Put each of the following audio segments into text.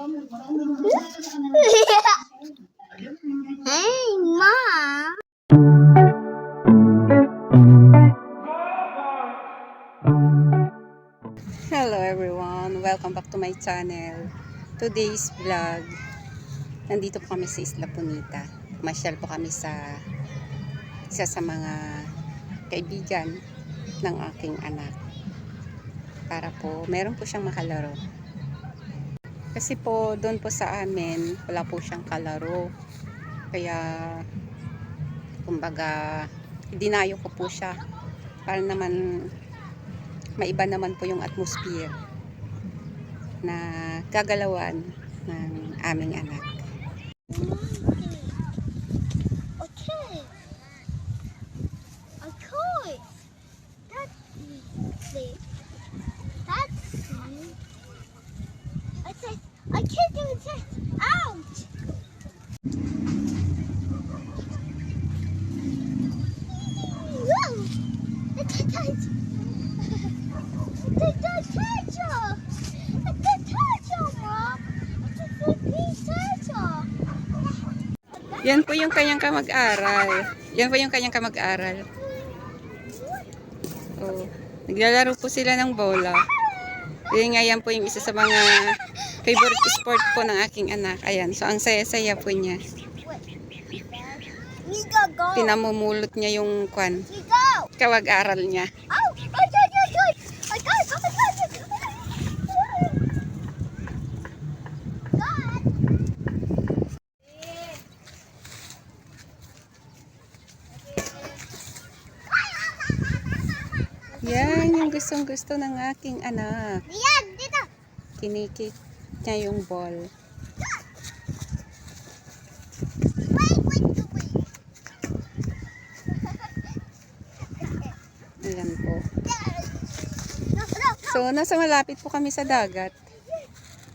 Hey, Mom. Hello everyone, welcome back to my channel. Today's vlog, nandito po kami sa Isla Bonita. Masyal po kami sa isa sa mga kaibigan ng aking anak, para po meron po siyang makalaro. Kasi po doon po sa amin wala po siyang kalaro, kaya kumbaga dinayo ko po siya para naman maiba naman po yung atmosphere na gagalawan ng aming anak. Okay. Okay. That's me. That's me. I said, I can't do this. Ouch! Whoa! It's a touch. It's a turtle. It's a turtle, Mom. It's a big turtle. Yan po yung kanyang kamag-aral. Yan po yung kanyang kamag-aral. Oh, naglalaro po sila ng bola. Yan nga, yan po yung isa sa mga favorite sport po ng aking anak. Ayan, so ang saya-saya po niya. Nico, go. Pinamumulot niya yung kwan, Nico. kamag-aral niya. Oh, I got. Yan yung gustong-gusto ng aking anak. Yan, dito. Kinikik niya yung ball. Wait. Ayan po. No. So, nasa malapit po kami sa dagat.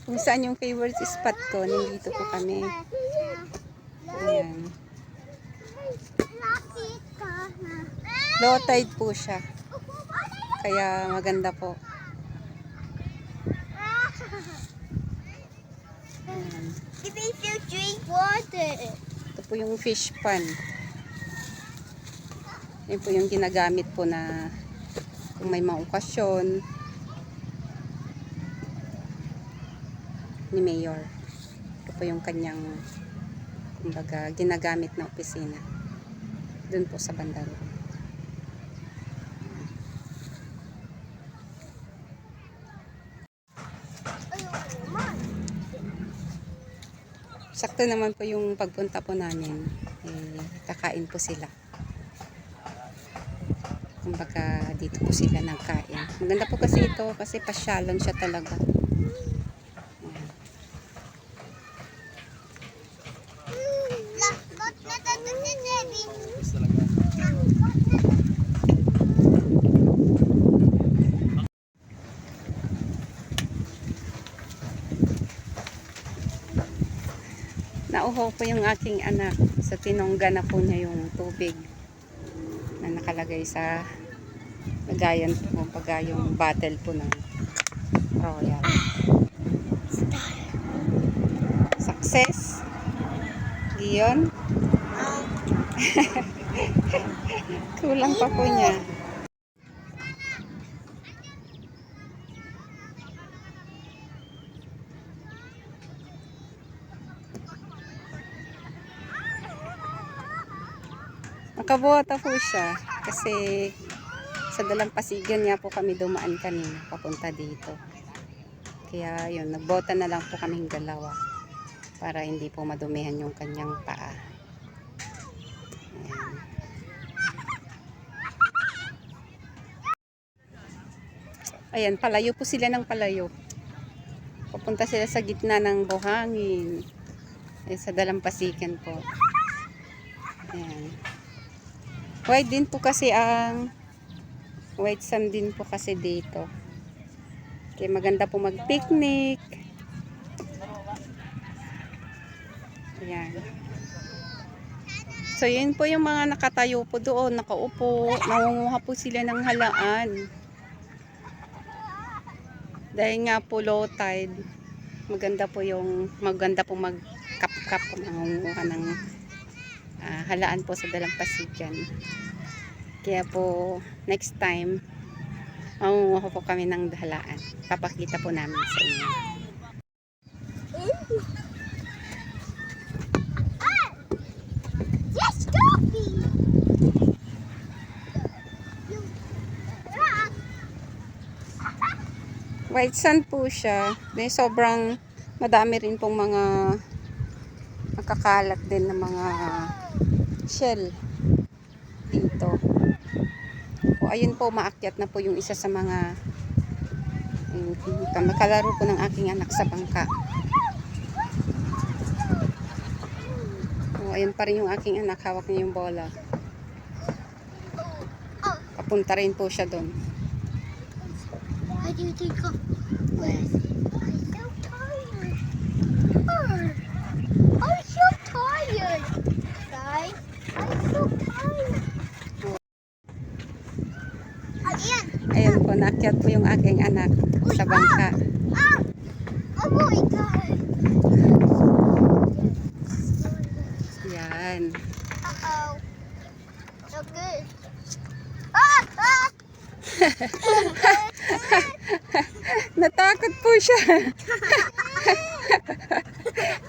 Kung saan yung favorite spot ko, nandito po kami. Ayan. Low tide po siya. Kaya maganda po. Ayan. Give me to drink water. Ito po yung fish pan. Yan po yung ginagamit po na kung may mga okasyon ni Mayor. Ito po yung kanyang kumbaga ginagamit na opisina. Doon po sa bandaro. Sakto naman po yung pagpunta po namin. Kakain po sila. Kumbaga dito po sila nagkain. Maganda po kasi ito kasi pasyalan siya talaga. Nauho po yung aking anak sa tinongga na po niya yung tubig na nakalagay sa lagayan po, pagka yung bottle po ng Royal. Success Giyon. Kulang pa po niya. Nakabuhata po siya kasi sa Dalampasigan nga po kami dumaan kanina papunta dito. Kaya yun, nagbota na lang po kaming dalawa para hindi po madumihan yung kanyang paa. Ayan, palayo po sila ng palayo. Papunta sila sa gitna ng buhangin. Sa Dalampasigan po. Ayan. White din po kasi ang white sand din po kasi dito. Kaya maganda po mag-picnic. Ayan. So yun po yung mga nakatayo po doon, nakaupo, nangunguha po sila ng halaan. Dahil nga po low tide. maganda po magkap-kap mangunguha ng halaan po sa dalampasigan. Kaya po next time mangunguha po kami ng halaan. Papakita po namin sa inyo. Yes, coffee. White sand po siya. May sobrang madami rin pong mga nakakalat din ng mga shell dito. O ayun po, maakyat na po yung isa sa mga makalaro po ng aking anak sa bangka. O ayun pa rin yung aking anak, hawak niya yung bola. Papunta rin po siya doon. How do you think of this? I'm so tired. I'm so tired. Guys, I'm so tired. Ayan. Ayan po, naakyat po yung aking anak sa bangka. Oh my God. Yan. Uh-oh. So good. Ah! Ah! Natakot po siya.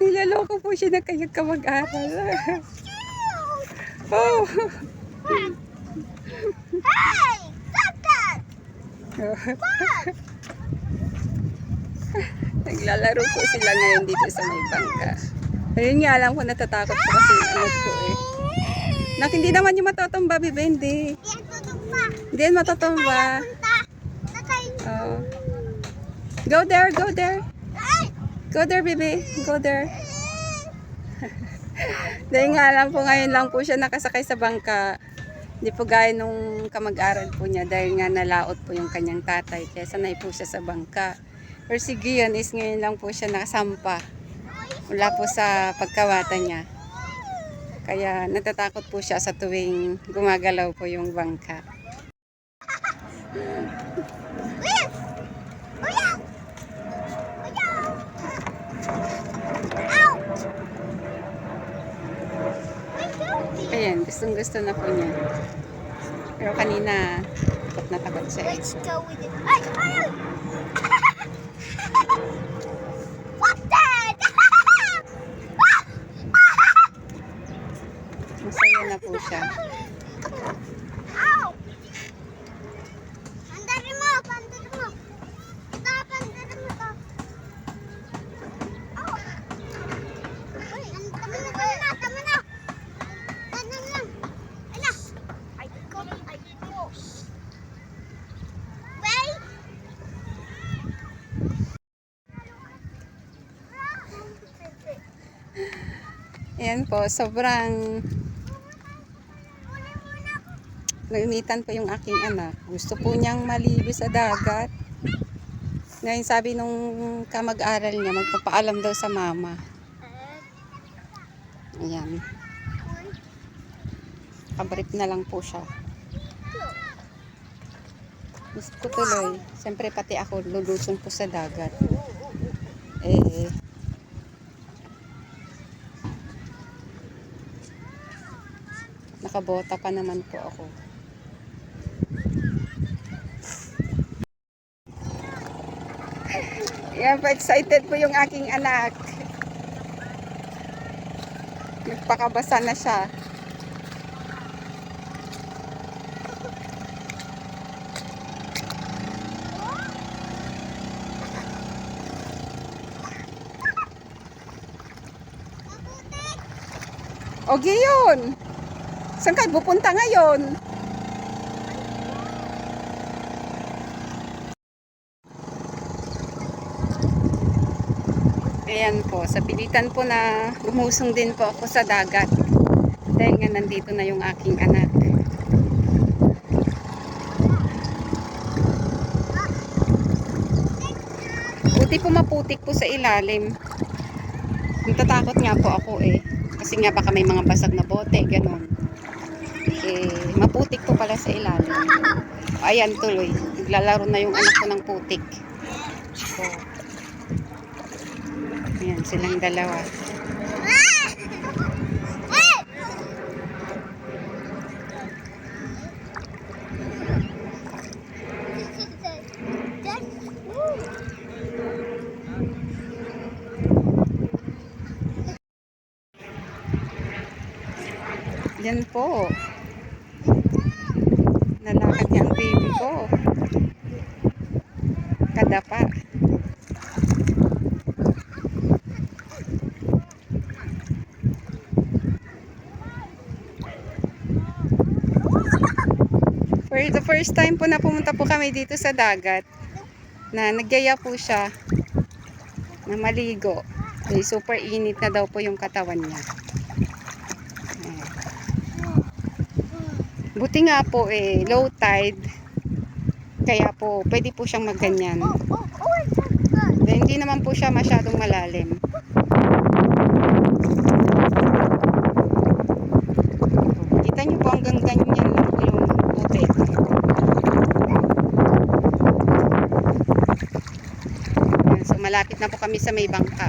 Nilaloko po siya na kayang kamag-aral. Oh. Hey! Stop that! Naglalaro po sila ngayon dito sa may bangka. Ayun nga lang po, natatakot po kasi yung anak ko eh. Nak, hindi naman yung matutumba, Bibi, hindi. Yan, tutumba. Hindi yan matutumba. Punta. Tatay. Oh. Go there, go there. Ay! Go there, Bibi. Go there. Dahil nga lang po, ngayon lang po siya nakasakay sa bangka. Hindi po gaya nung kamag-aral po niya dahil nga nalaot po yung kanyang tatay. Kaya sanay po siya sa bangka. Pero si Gion is ngayon lang po siya nakasampa. Wala po sa pagkawata niya. Kaya natatakot po siya sa tuwing gumagalaw po yung bangka. William! William! William! Out! Ayan, gustong gusto na po niya. Pero kanina, takot na takot siya. Let's go with it. Ay! Ay! Ay! What that? Masaya na po siya. Ow! Pandarin mo! Pandarin mo! Ito, pandarin mo to. Ow! Uy, tama na, tama na, tama na! Tama na! Ay na! Ay ko! Wait! Ayan po, sobrang nainitan po yung aking anak. Gusto po niyang maligo sa dagat. Ngayon sabi nung kamag-aral niya, magpapaalam daw sa mama. Ayan. Kabarip na lang po siya. Gusto ko tuloy. Siyempre pati ako luluson po sa dagat. Nakabota pa naman po ako. Yan po, excited po yung aking anak. Nagpakabasa na siya. O Gion, saan kayo pupunta ngayon? Ayan po, sa pilitan po na lumusong din po ako sa dagat. Dahil nga nandito na yung aking anak. Buti po maputik po sa ilalim. Natatakot nga po ako eh. Kasi nga baka may mga basag na bote, ganun. Maputik po pala sa ilalim. Ayan tuloy. Naglalaro na yung anak ko ng putik. So, Ayan, silang dalawa. Yan po. Nalakad niya ang baby ko. Kadapa. For the first time po na pumunta po kami dito sa dagat, na nagyaya po siya na maligo. Eh, super init na daw po yung katawan niya. Ayan. Buti nga po low tide. Kaya po pwede po siyang magganyan. Then, hindi naman po siya masyadong malalim. Kita niyo po hanggang ganyan lang po yung tubig. So malapit na po kami sa may bangka.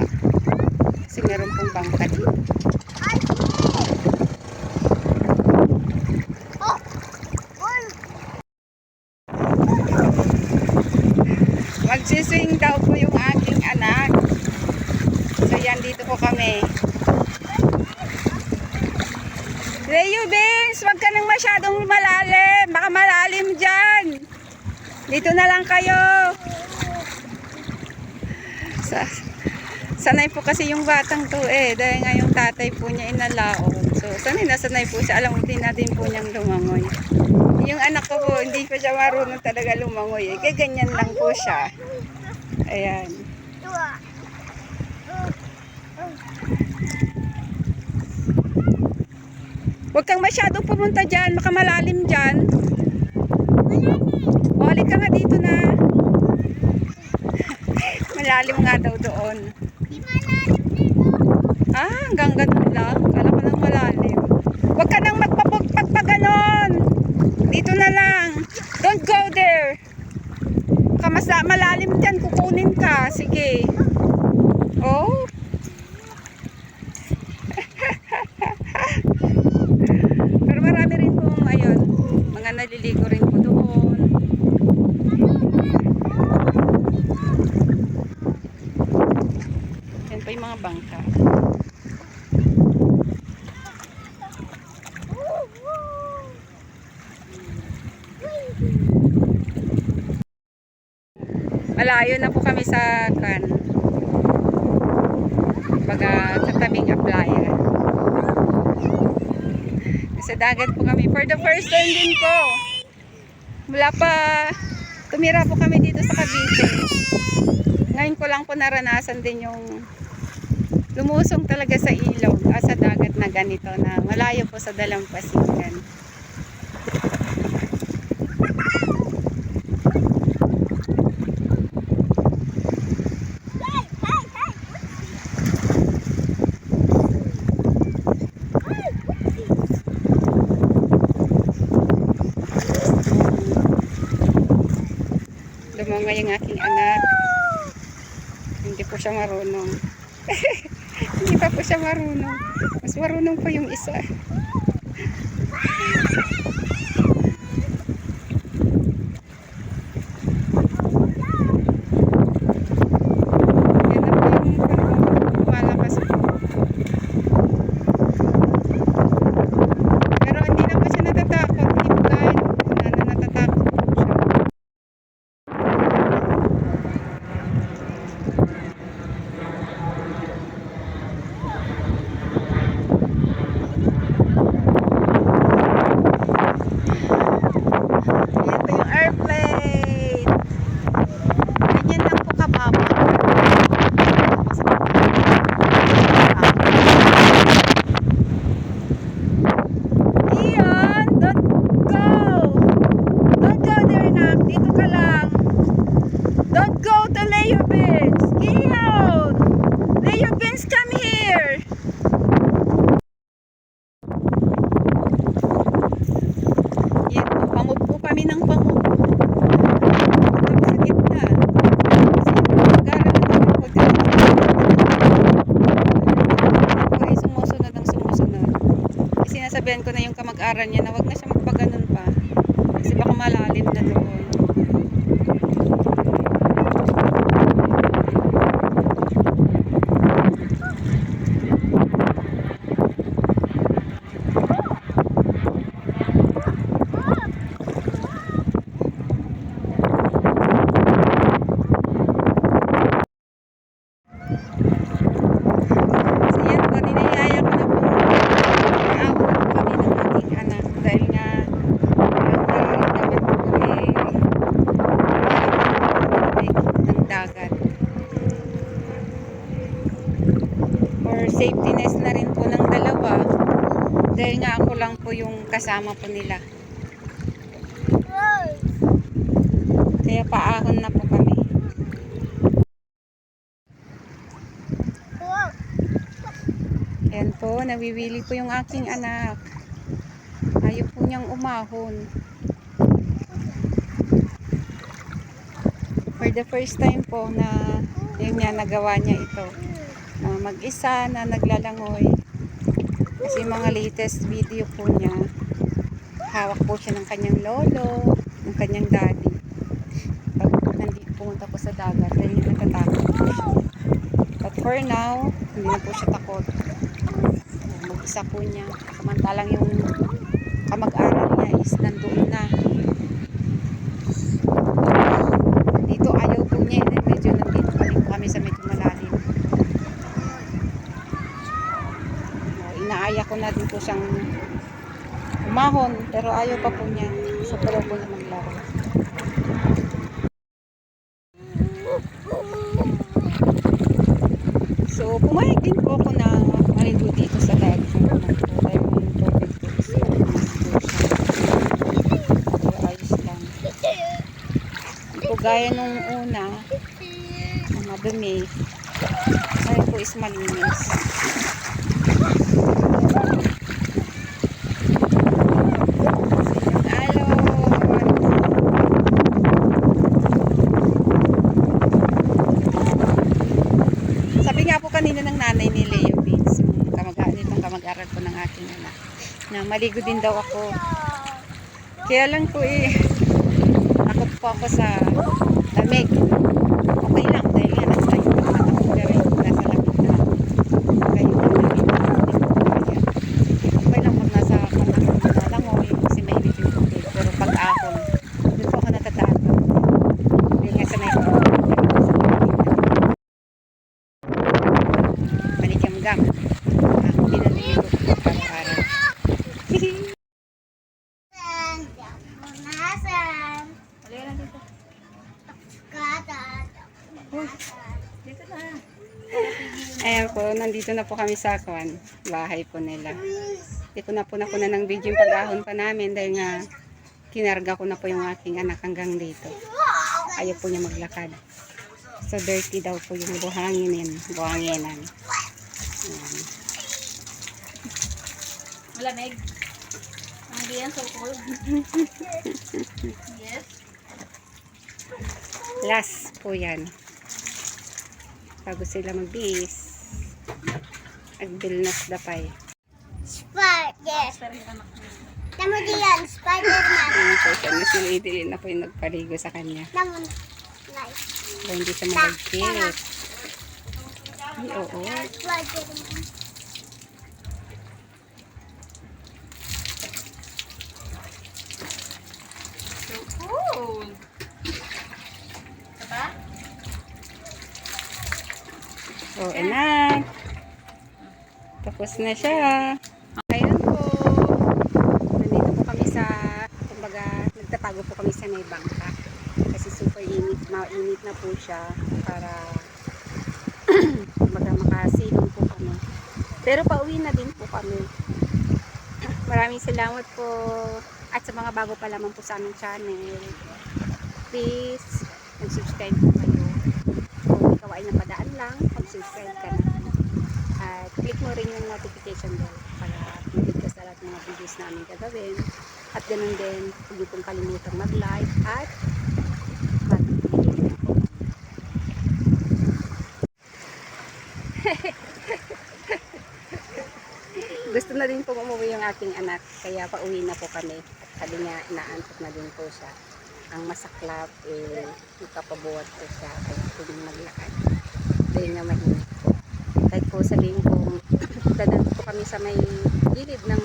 Kasi meron pong bangka dito. Magsiswing daw po yung aking anak. So yan, dito po kami. Leo Vince, wag ka nang masyadong malalim. Baka malalim dyan. Dito na lang kayo. Sanay po kasi yung batang to dahil nga yung tatay po niya inalaon. So sanay na sanay po siya. Alam mo, din natin po niyang lumangoy. Yung anak ko po, hindi pa siya marunong talaga lumangoy kaya ganyan lang po siya. Ayan. Huwag kang masyadong pumunta dyan, makamalalim dyan. O, halik ka nga dito na. Malalim nga daw doon. Hanggang ganun lang. Kala ko nang malalim. Huwag ka nang magpapaganon. Dito na lang. Don't go there. Malalim dyan, kukunin ka. Sige. Oh. Pero marami rin pong ayun, mga naliligo rin po doon. Yan pa yung mga bangka. Malayo na po kami sa sa tabing playa. Sa dagat po kami. For the first time din po. Mula pa tumira po kami dito sa Cavite. Ngayon ko lang po naranasan din yung lumusong talaga sa ilog, sa dagat na ganito na malayo po sa dalampasigan. Lumangoy yung aking anak. Hindi po siya marunong. Hindi pa po siya marunong. Mas marunong pa yung isa. Yan na po yung malakas po. Pero hindi na po siya natatakot. Hindi po dahil natatakot po siya. sinasabihan ko na yung kamag-aral niya na wag na siya magpaganon pa. Kasi baka malalim na doon. So yan po, ninayaya ko na po. Naawa na po kami ng aking anak dahil nga ang nararamdaman ko po ng dagat. For safetyness na rin po ng dalawa dahil nga ako lang po yung kasama po nila. Kaya paahon na po kami. Ayan po, nawiwili po yung aking anak. Ayaw po niyang umahon. For the first time po na yun niya, nagawa niya ito. Mag-isa na naglalangoy. Kasi mga latest video po niya, hawak po siya ng kanyang lolo, ng kanyang daddy. Pag nandito pumunta po sa dagat, dahil natatakot po siya. But for now, hindi na po siya takot. Mag-isa po niya. Samantalang yung kamag-aral niya is nandoon na. Dito ayaw po niya. Medyo nandito pa rin po kami sa medyo malalim. Inaaya ko na din po siyang umahon. Pero ayaw pa po niya. Sa pala po niya maglaro. So, pumayag din po ako na maligo dito sa dagat. Dahil yung tubig po is ayos lang. Po gaya nung una, na madumi, ngayon po is malinis. Sabi nga po kanina ng nanay ni Leo Beans, yung kamag-aral po ng aking anak, na maligo din daw ako. Kaya lang po takot po ako sa lamig. Okay lang, dahil nga nasa yung mata ko, pero yung nasa lamig na kayo na lamig. Okay lang pag nasa panlangoy, kasi mainit yung tubig. Pero pag ahon, doon po ako natatakot. Dahil nga sanay ko. Manigyam-gam. Ang pinaliligo ko para-para. Ayan po, nandito na po kami sa bahay po nila. Hindi ko na po nakunan ng video yung pag-ahon pa namin dahil nga kinarga ko na po yung aking anak hanggang dito. Ayaw po niya maglakad. So dirty daw po yung buhanginan. Malamig. Hindi yan so cold. Yes. Last po yan. Bago sila magbihis. Agbilnas dapay. Tama diyan, Spider-Man. Ayan po siya. Nasilidili na po yung nagpaligo sa kanya. Naman, nice. So, hindi siya malagkit. Ay, oo. Spider-Man. So cold. Diba? So, enak. Tapos na siya. Ayan po. Nandito po kami sa, kumbaga, nagtatago po kami sa may bangka. Kasi super init, mainit na po siya para kumbaga makasilong po kami. Pero pauwi na din po kami. Maraming salamat po. At sa mga bago pa lamang po sa aming channel, please, mag-subscribe po kayo. Kung ikaw ay napadaan lang, mag-subscribe ka na. At click mo rin yung notification bell para update ka sa lahat ng mga videos namin gagawin. At ganun din, huwag niyo pong kalimutang mag-like at mag-comment po. Gusto na din po umuwi yung aking anak. Kaya pauwi na po kami. At sabi niya, inaantok na din po siya. Ang masaklap, ipapabuhat po siya. Kaya pwedeng maglakad. Dahil nga mainit po. Kahit po sabihin ko, dadan po kami sa may gilid ng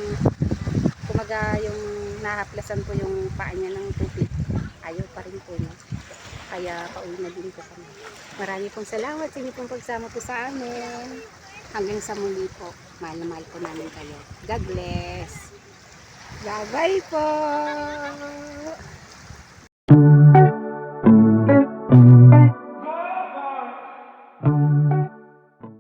kumaga yung nahaplasan po yung paa niya ng tubig. Ayaw pa rin po niya. Kaya pauwi na din po kami. Marami pong salamat sa inyo pong pagsama po sa amin. Hanggang sa muli po. Mahal na mahal po namin kayo. God bless. Bye-bye po.